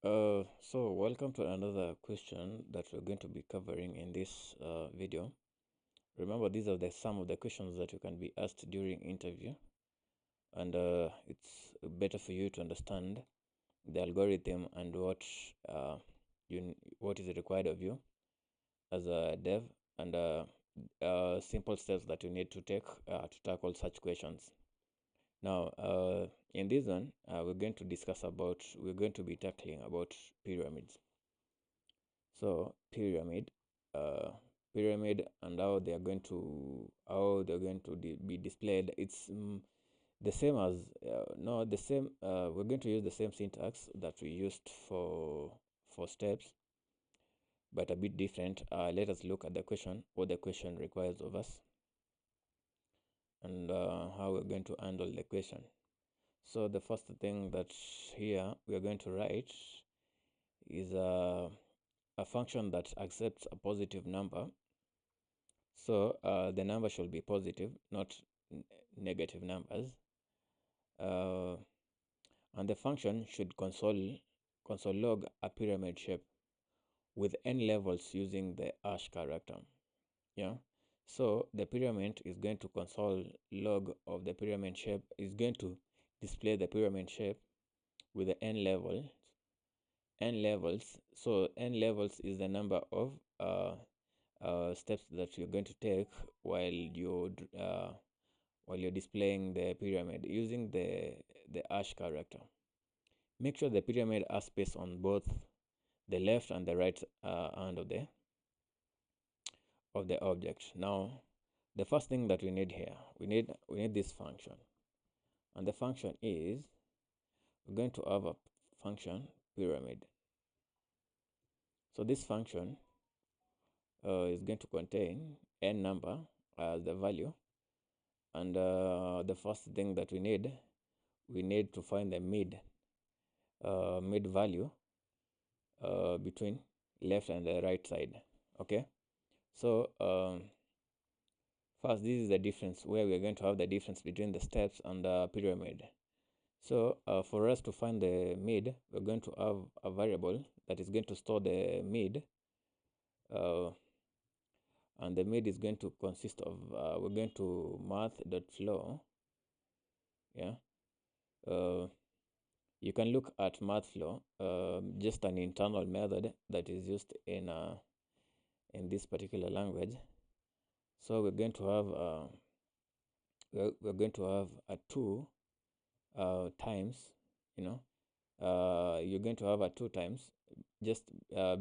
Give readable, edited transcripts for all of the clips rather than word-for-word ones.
So welcome to another question that we're going to be covering in this video. Remember, these are some of the questions that you can be asked during interview, and it's better for you to understand the algorithm and what is required of you as a dev, and simple steps that you need to take to tackle such questions. Now, in this one, we're going to be tackling about pyramids. So uh, pyramid and how they're going to be displayed. It's the same as no the same. We're going to use the same syntax that we used for steps, but a bit different. Let us look at the question, what the question requires of us, and how we're going to handle the question. So the first thing that here we are going to write is a function that accepts a positive number. So the number should be positive, not negative numbers. And the function should console log a pyramid shape with n levels using the hash character. Yeah. So the pyramid is going to console log of the pyramid shape, is going to display the pyramid shape with the n levels. So n levels is the number of steps that you're going to take while you're displaying the pyramid using the hash character. Make sure the pyramid has space on both the left and the right hand of the object. Now, the first thing that we need here, we need this function, and the function is we're going to have a function pyramid. So this function is going to contain n number as the value, and the first thing that we need to find the mid value between left and the right side. Okay, so first, this is the difference where we're going to have the difference between the steps and the pyramid. So for us to find the mid, we're going to have a variable that is going to store the mid, uh, and the mid is going to consist of we're going to math.flow. Yeah, you can look at mathflow, just an internal method that is used in this particular language. So we're going to have a 2 times, you're going to have a 2 times just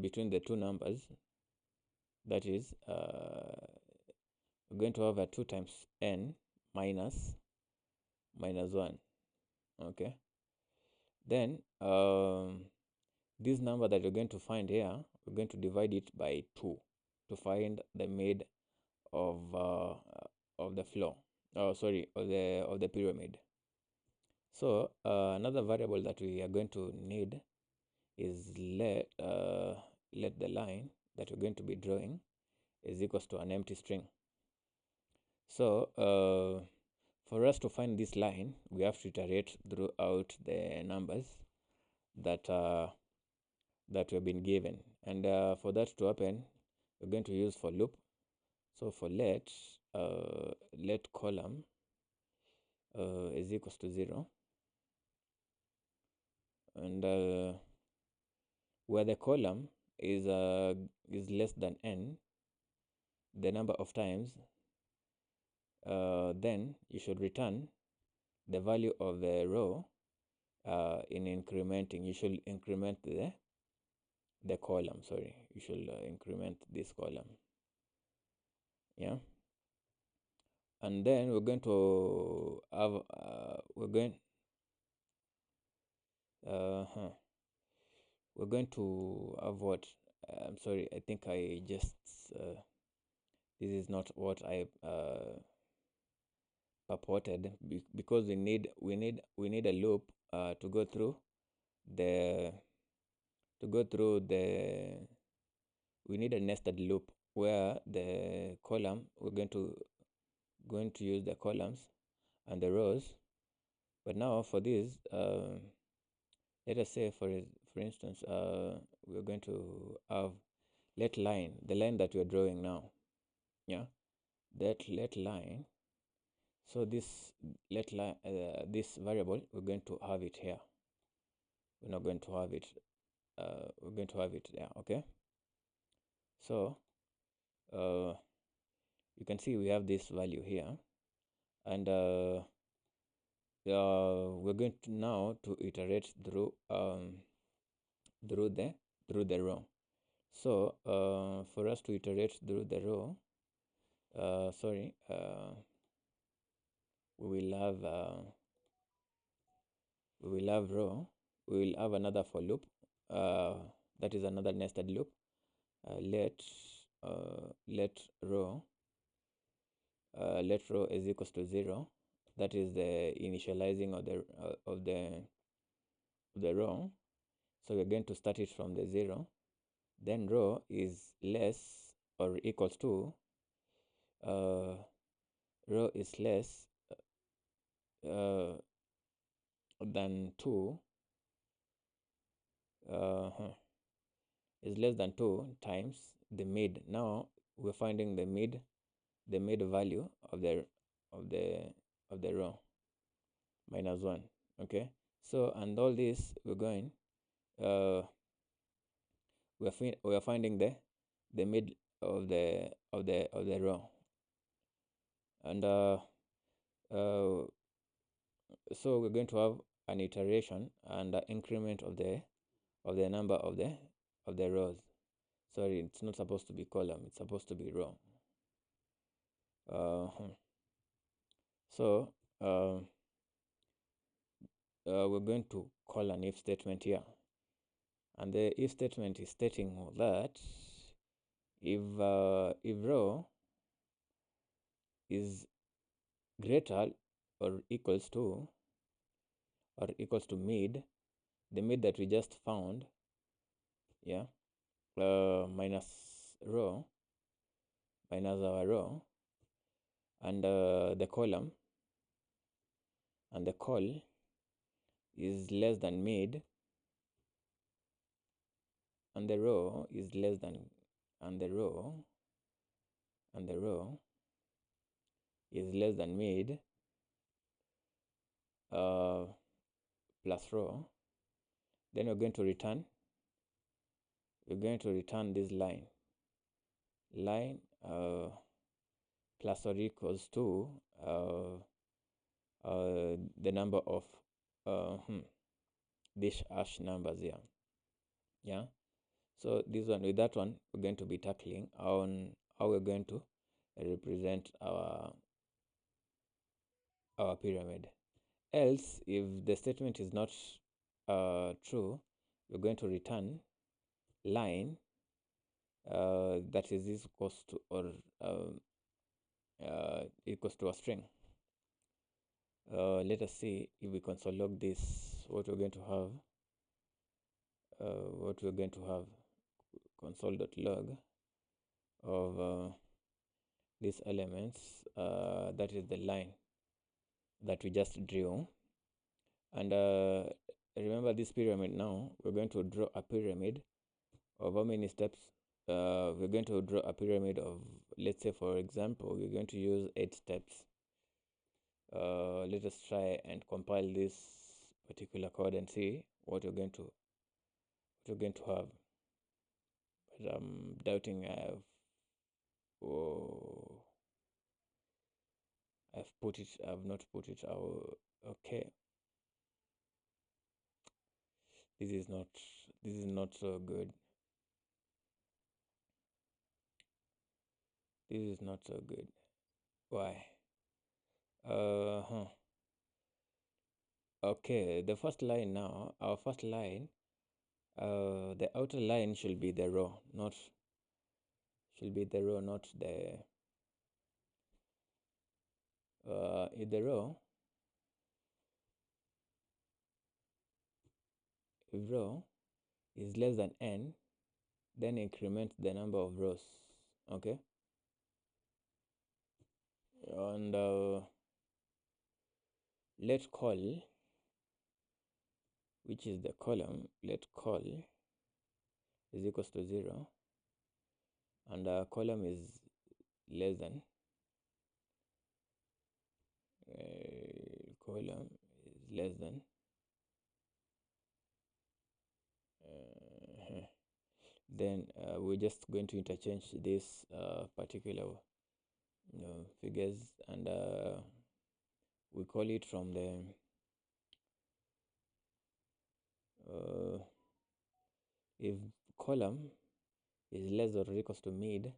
between the two numbers. That is, we're going to have a 2 times n minus 1. Okay. Then this number that you're going to find here, we're going to divide it by 2 to find the mid of the flow. Oh, sorry, of the pyramid. So another variable that we are going to need is let the line that we're going to be drawing is equals to an empty string. So for us to find this line, we have to iterate throughout the numbers that that we have been given, and for that to happen, we're going to use for loop. So for let column is equals to 0, and where the column is less than n, the number of times, then you should return the value of the row in incrementing. You should increment the column. Sorry, you should increment this column. Yeah, and then we're going to have we're going to have what? I'm sorry, I think I just this is not what I purported, because we need a loop to go through the we need a nested loop where the column, we're going to use the columns and the rows. But now for this, let us say for for instance, we're going to have let line, the line that we're drawing now. Yeah, that let line. So this let line, this variable, we're going to have it here. We're not going to have it. We're going to have it there. Okay. So you can see we have this value here, and we're going to now to iterate through through the row. So for us to iterate through the row, we will have row. We will have another for loop. That is another nested loop. Let row is equals to 0. That is the initializing of the row. So we're going to start it from the 0. Then row is less or equals to row is less than 2 is less than 2 times the mid. Now we're finding the mid value of the row, minus 1. Okay, so and all this we're going we are finding the mid of the row, and so we're going to have an iteration and an increment of the number of the rows. Sorry, it's not supposed to be column, it's supposed to be row. So we're going to call an if statement here, and the if statement is stating that if row is greater or equals to mid, the mid that we just found, yeah, minus row, minus our row, and the column, and the col is less than mid, and the row is less than, and the row is less than mid plus row, then we're going to return this line plus or equals to the number of these hash numbers here. Yeah, so this one, with that one, we're going to be tackling on how we're going to represent our pyramid. Else, if the statement is not true, we're going to return line that is equals to or equals to a string. Let us see if we console log this, what we're going to have. Console.log of these elements, that is the line that we just drew. And remember this pyramid. Now we're going to draw a pyramid of how many steps? We're going to draw a pyramid of, let's say for example, we're going to use 8 steps. Let us try and compile this particular code and see what we're going to have. But I'm doubting I've put it. I've not put it out. Okay, this is not so good. This is not so good. Why? Okay, the first line now, our first line, the outer line should be the row, not the if the row, is less than n, then increment the number of rows. Okay, and let's call which is the column, let col is equals to 0, and column is less than column is less than then we're just going to interchange this particular figures, and we call it from the if column is less or equals to mid,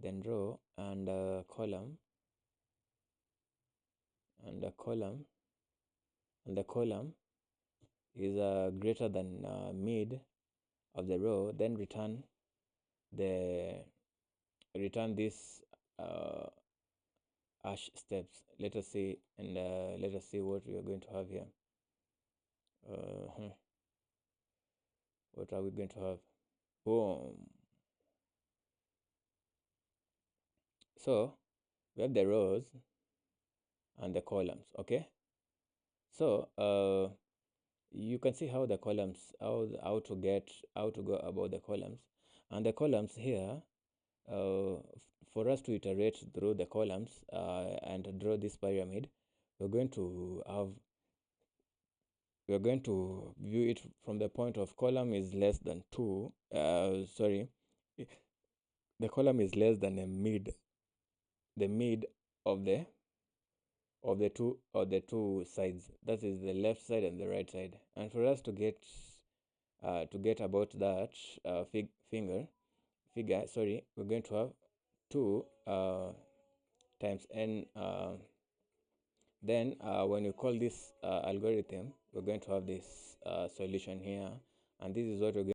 then row and column and the column is greater than mid of the row, then return this hash steps. Let us see, and let us see what we are going to have here. What are we going to have? Boom. So we have the rows and the columns. Okay, so you can see how the columns, how to go about the columns. And the columns here, for us to iterate through the columns and draw this pyramid, we're going to view it from the point of column is less than 2. Sorry, the column is less than the mid of the two sides. That is the left side and the right side. And for us to get about that figure, sorry, we're going to have 2 times n. Then when you call this algorithm, we're going to have this solution here, and this is what we're going